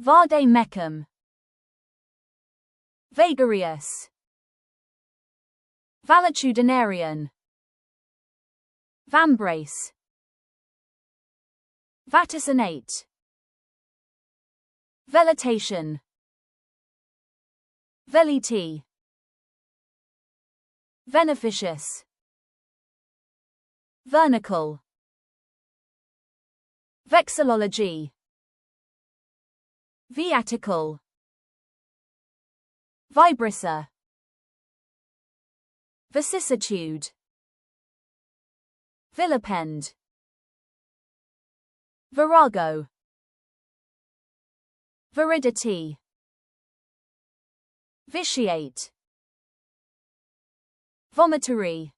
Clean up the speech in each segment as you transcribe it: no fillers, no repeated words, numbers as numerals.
Vade mecum. Vagarious. Valetudinarian. Vambrace. Vaticinate. Vegetation. Velity. Beneficious. Vernical. Vexillology. Viatical. Vibrissa. Vicissitude. Vilipend. Virago. Viridity. Vitiate. Vomitory.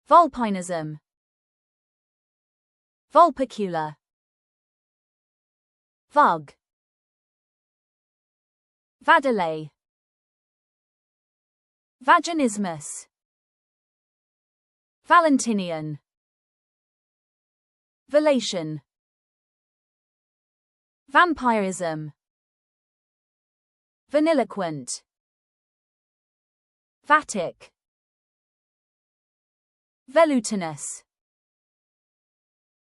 Vulpinism. Vulpicula. Vug. Vadilay. Vaginismus. Valentinian. Velation. Vampirism. Vaniloquent. Vatic. Velutinous.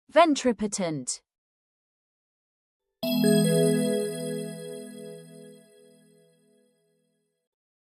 Ventripotent.